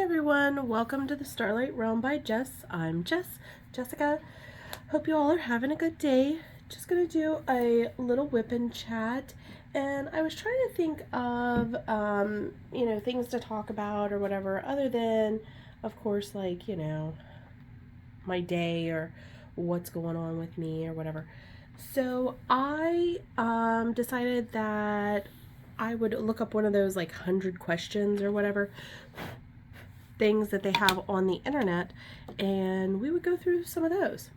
everyone, welcome to the Starlight Realm by Jess. I'm Jessica. Hope you all are having a good day. Just gonna do a little WIP and chat, and I was trying to think of things to talk about or whatever, other than, of course, like, my day or what's going on with me or whatever. So I decided that I would look up one of those like 100 questions or whatever things that they have on the internet, and we would go through some of those.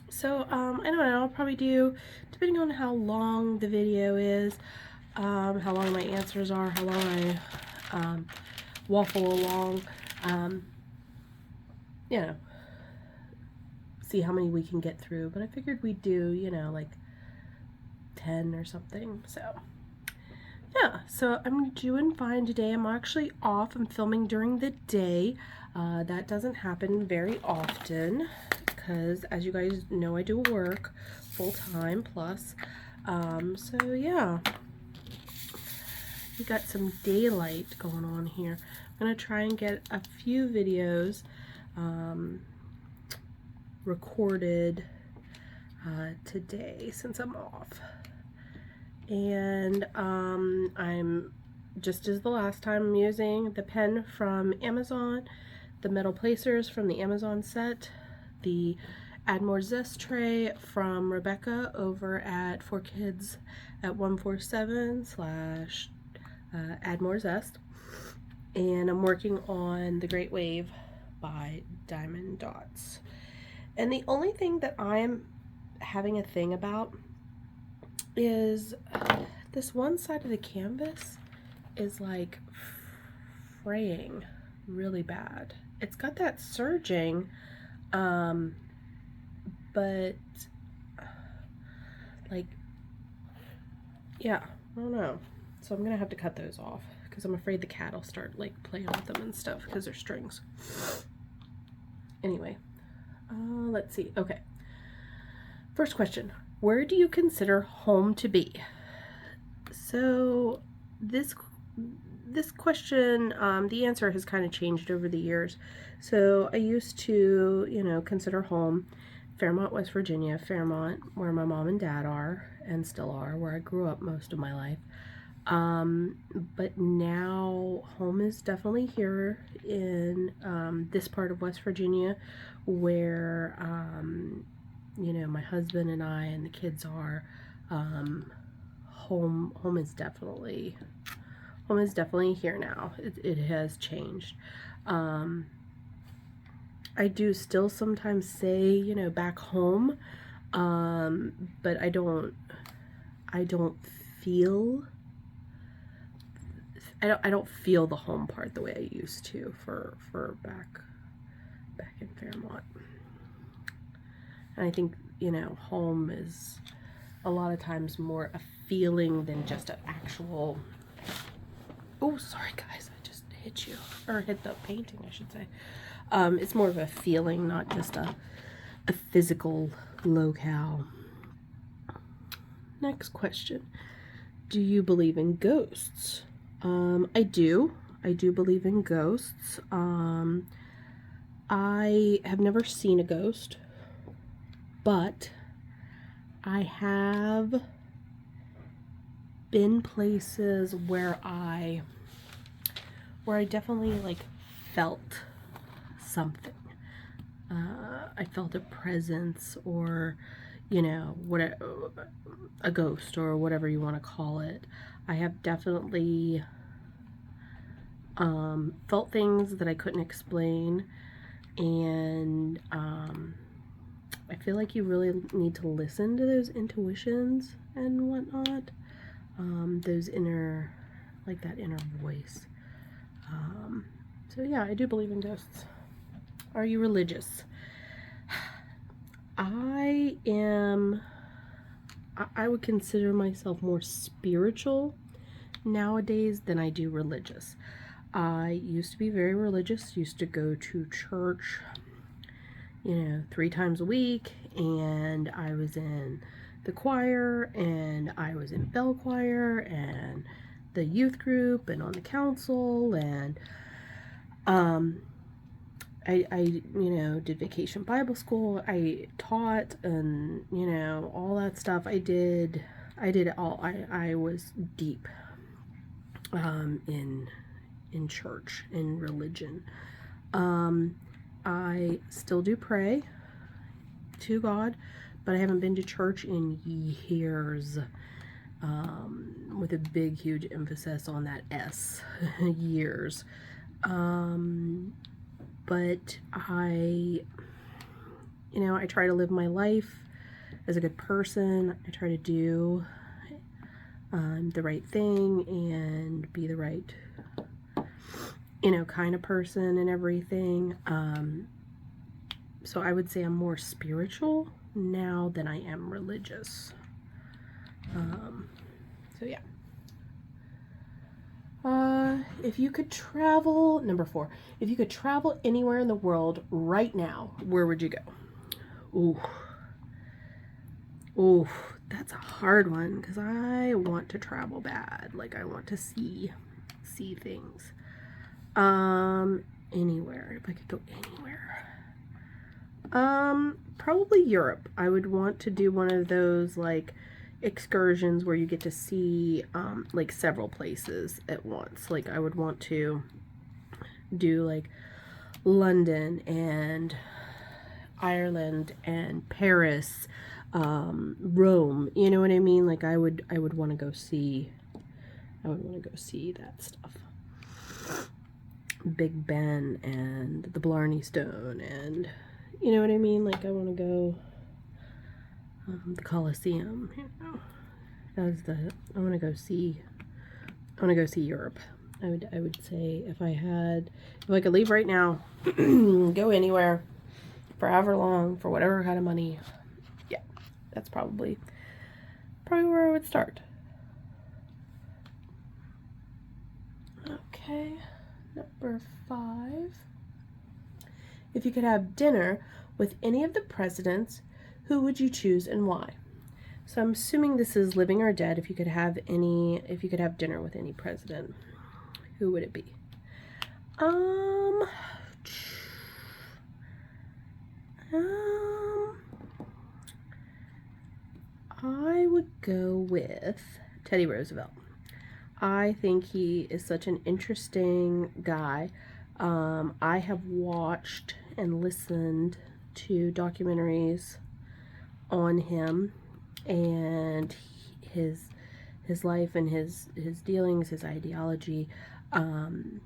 So I don't know, I'll probably do, depending on how long the video is, how long my answers are, how long I waffle along, see how many we can get through. But I figured we'd do, like 10 or something. So yeah, so I'm doing fine today. I'm actually off. I'm filming during the day. That doesn't happen very often because, as you guys know, I do work full-time plus. So yeah, we got some daylight going on here. I'm going to try and get a few videos recorded today since I'm off. And I'm, just as the last time, I'm using the pen from Amazon, the metal placers from the Amazon set, the Add More Zest tray from Rebecca over at 4Kids at 147 / Add More Zest, and I'm working on the Great Wave by Diamond Dots. And the only thing that I'm having a thing about is this one side of the canvas is like fraying really bad. It's got that serging, but like, yeah, I don't know. So I'm gonna have to cut those off because I'm afraid the cat will start like playing with them and stuff because they're strings. Anyway, let's see. Okay, first question. Where do you consider home to be? So this question, the answer has kind of changed over the years. So I used to, consider home Fairmont, West Virginia, Fairmont, where my mom and dad are and still are, where I grew up most of my life. But now home is definitely here in this part of West Virginia, where my husband and I and the kids are. Home is definitely here now. It has changed. I do still sometimes say, back home, but I don't feel the home part the way I used to for back in Fairmont. And I think, home is a lot of times more a feeling than just an actual, oh, sorry guys, I just hit you, or hit the painting, I should say. It's more of a feeling, not just a physical locale. Next question. Do you believe in ghosts? I do believe in ghosts. I have never seen a ghost, but I have been places where I definitely like felt something. I felt a presence, or what a ghost, or whatever you want to call it. I have definitely felt things that I couldn't explain, and I feel like you really need to listen to those intuitions and whatnot, those inner, like that inner voice. So yeah, I do believe in ghosts. Are you religious? I would consider myself more spiritual nowadays than I do religious. I used to be very religious, used to go to church, 3 times a week, and I was in the choir, and I was in bell choir, and the youth group, and on the council, and I did vacation Bible school. I taught, and, all that stuff. I did it all. I was deep, in church, in religion. I still do pray to God, but I haven't been to church in years, with a big, huge emphasis on that S, years. But I try to live my life as a good person. I try to do the right thing and be the right, kind of person and everything. So I would say I'm more spiritual now than I am religious. So yeah. If you could travel, number 4, if you could travel anywhere in the world right now, where would you go? Ooh, that's a hard one, because I want to travel bad. Like, I want to see things. Anywhere, if I could go anywhere. Probably Europe. I would want to do one of those, like, excursions where you get to see, like, several places at once. Like, I would want to do, like, London and Ireland and Paris, Rome, you know what I mean? Like, I would want to go see that stuff. Big Ben and the Blarney Stone, and you know what I mean? Like, I want to go, the Colosseum, I want to go see Europe. I would say if I could leave right now, go anywhere, for however long, for whatever kind of money, yeah, that's probably where I would start. Okay, number 5. If you could have dinner with any of the presidents, who would you choose and why? So I'm assuming this is living or dead. If you could have dinner with any president, who would it be? I would go with Teddy Roosevelt. I think he is such an interesting guy. I have watched and listened to documentaries on him and his life and his dealings, his ideology, and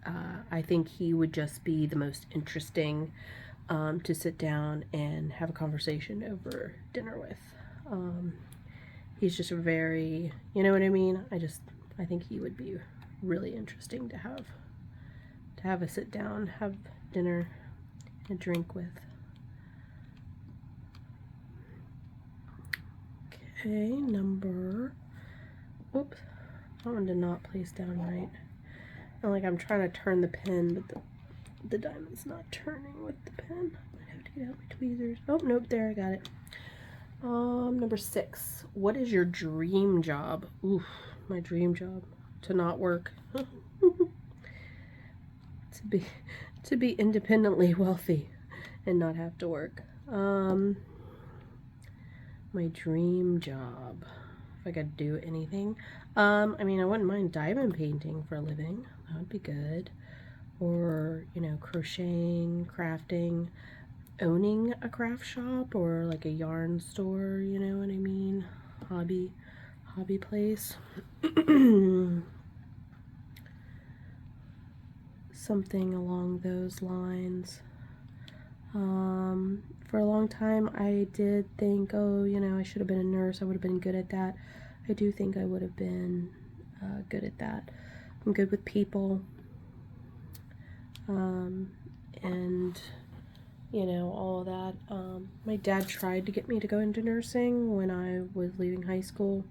I think he would just be the most interesting to sit down and have a conversation over dinner with. He's just very, you know what I mean? I think he would be really interesting to have a sit down, have dinner, and drink with. Okay, oops, that one did not place down right. I'm trying to turn the pen, but the diamond's not turning with the pen. I have to get out my tweezers. Oh, nope, there, I got it. Number 6. What is your dream job? Oof, my dream job. To not work. to be independently wealthy and not have to work. My dream job. If I could do anything. I wouldn't mind diamond painting for a living. That would be good. Or, crocheting, crafting, owning a craft shop or like a yarn store, you know what I mean? Hobby place. Something along those lines. For a long time I did think, I should have been a nurse. I would have been good at that. I do think I would have been good at that. I'm good with people. And all of that. My dad tried to get me to go into nursing when I was leaving high school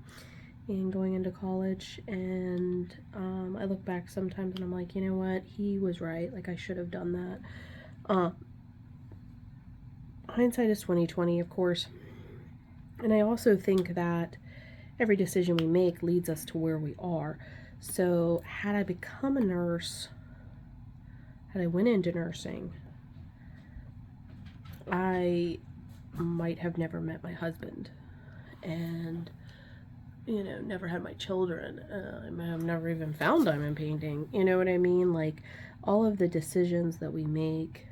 and going into college, and I look back sometimes and I'm like, you know what, he was right. Like, I should have done that. Hindsight is 20/20, of course, and I also think that every decision we make leads us to where we are. So had I become a nurse, had I went into nursing, I might have never met my husband, and never had my children. I might have never even found diamond painting. You know what I mean? Like, all of the decisions that we make,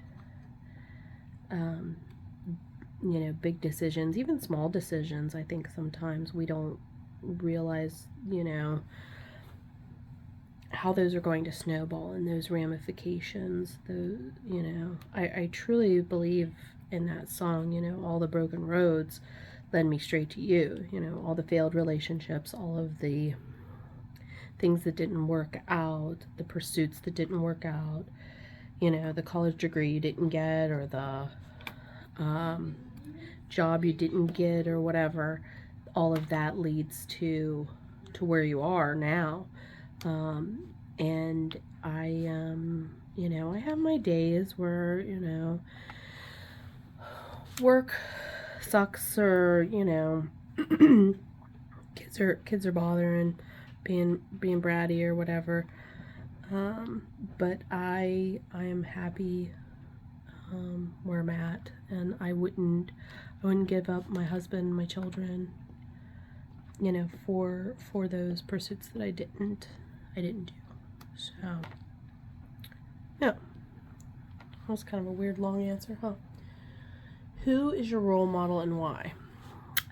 big decisions, even small decisions, I think sometimes we don't realize, how those are going to snowball and those ramifications. I truly believe in that song, all the broken roads led me straight to you, all the failed relationships, all of the things that didn't work out, the pursuits that didn't work out, the college degree you didn't get, or the job you didn't get, or whatever. All of that leads to where you are now. And I have my days where, work sucks, or, kids are bothering, being bratty or whatever. But I am happy where I'm at, and I wouldn't give up my husband, my children, for those pursuits that I didn't do. So yeah, that was kind of a weird long answer, huh? Who is your role model and why?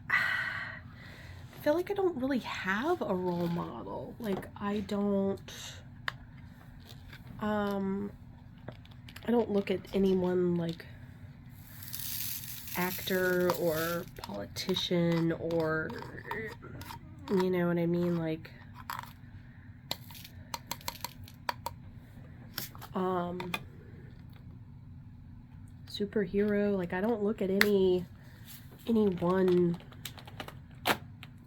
I feel like I don't really have a role model. Like, I don't look at anyone like actor or politician, or, you know what I mean, like, superhero. Like, I don't look at any one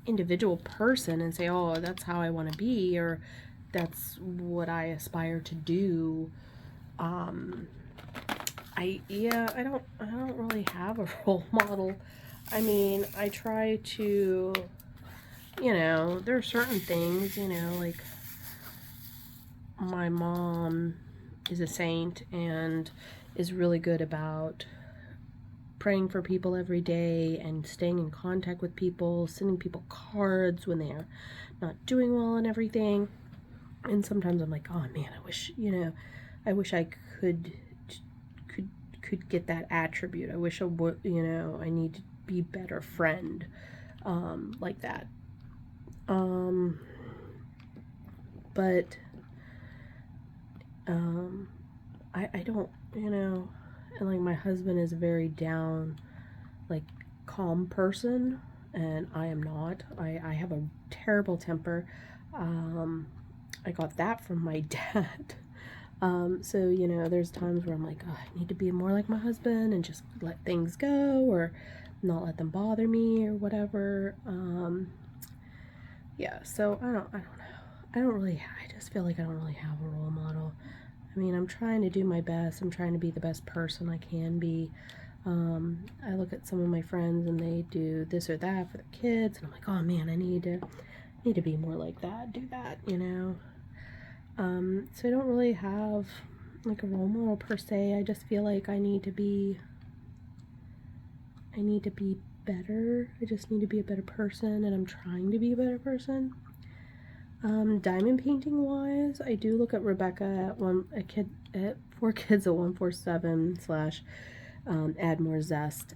individual person and say, oh, that's how I want to be, or that's what I aspire to do. I don't really have a role model. I mean, I try to, there are certain things, like, my mom is a saint and is really good about praying for people every day and staying in contact with people, sending people cards when they are not doing well and everything. And sometimes I'm like, oh man, I wish I could get that attribute. I wish I would, I need to be a better friend, like that. But I don't, and like, my husband is a very down, like, calm person, and I am not. I have a terrible temper. I got that from my dad. So, there's times where I'm like, oh, I need to be more like my husband and just let things go, or not let them bother me, or whatever. Yeah, so I don't know. I just feel like I don't really have a role model. I mean, I'm trying to do my best. I'm trying to be the best person I can be. I look at some of my friends and they do this or that for their kids, and I'm like, oh man, I need to be more like that, do that, So I don't really have like a role model per se. I just feel like I need to be better. I just need to be a better person, and I'm trying to be a better person. Diamond painting wise, I do look at Rebecca at 4kids at 147 / add more zest,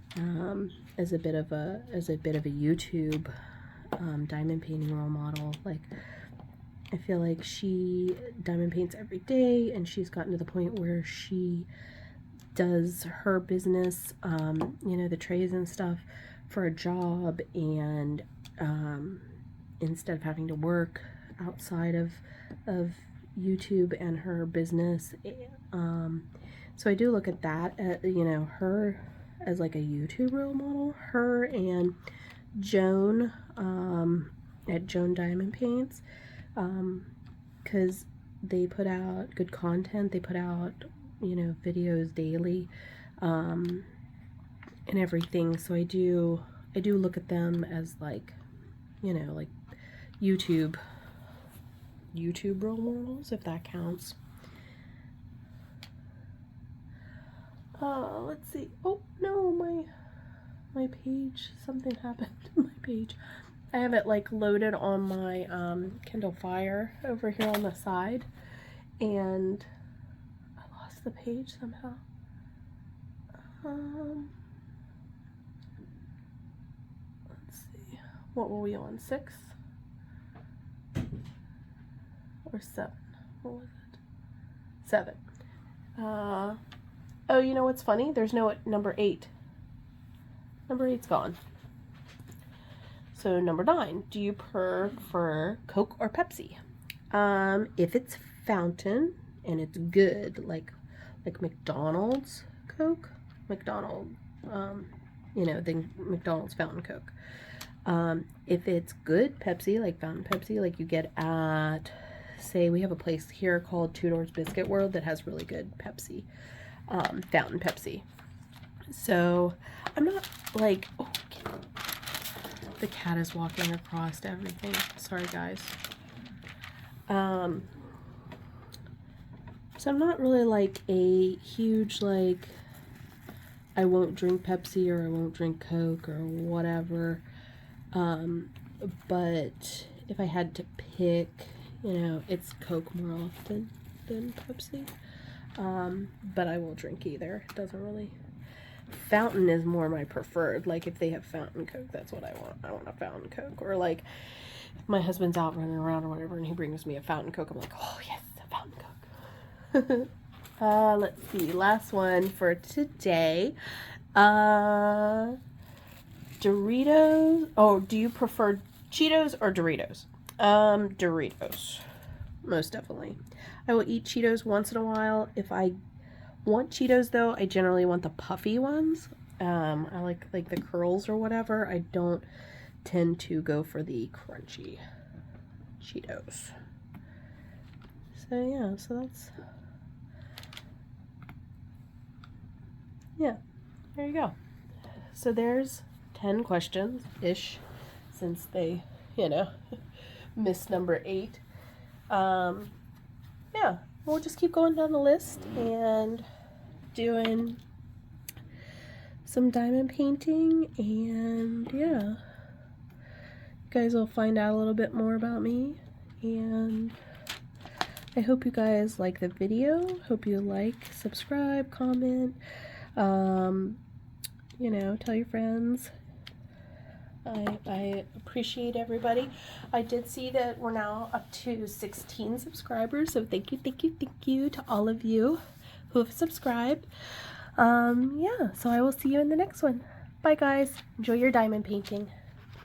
as a bit of a YouTube diamond painting role model. Like, I feel like she diamond paints every day, and she's gotten to the point where she does her business, the trays and stuff, for a job, and instead of having to work outside of YouTube and her business. So I do look at that, her as like a YouTube role model. Her and Joan, at Joan Diamond Paints, because they put out good content. They put out, videos daily, and everything. So I do look at them as like, like YouTube YouTube role models, if that counts. Let's see. Oh no, my page, something happened to my page. I have it like loaded on my Kindle Fire over here on the side, and I lost the page somehow. Let's see. What were we on? 6 or 7? What was it? 7. Oh, you know what's funny? There's no number 8. Number 8's gone. So number 9, do you prefer Coke or Pepsi? If it's fountain and it's good, like McDonald's Coke, you know, the McDonald's fountain Coke. If it's good Pepsi, like fountain Pepsi, like you get at, say, we have a place here called Two Doors Biscuit World that has really good Pepsi, fountain Pepsi. So I'm not like, oh, the cat is walking across everything. Sorry, guys. So I'm not really like a huge, like, I won't drink Pepsi or I won't drink Coke or whatever. But if I had to pick, you know, it's Coke more often than Pepsi. But I will drink either. It doesn't really. Fountain is more my preferred. Like if they have fountain Coke, that's what I want. I want a fountain Coke. Or like if my husband's out running around or whatever and he brings me a fountain Coke, I'm like, oh yes, a fountain Coke. Let's see. Last one for today. Doritos. Oh, do you prefer Cheetos or Doritos? Doritos. Most definitely. I will eat Cheetos once in a while. If I want Cheetos though, I generally want the puffy ones. I like the curls or whatever. I don't tend to go for the crunchy Cheetos. So yeah, so that's, yeah, there you go. So there's 10 questions-ish, since they, you know, missed number 8. Yeah, we'll just keep going down the list and doing some diamond painting, and yeah, you guys will find out a little bit more about me, and I hope you guys like the video. Hope you like, subscribe, comment, you know, tell your friends. I appreciate everybody. I did see that we're now up to 16 subscribers, so thank you to all of you who have subscribed. Yeah, so I will see you in the next one. Bye guys. Enjoy your diamond painting.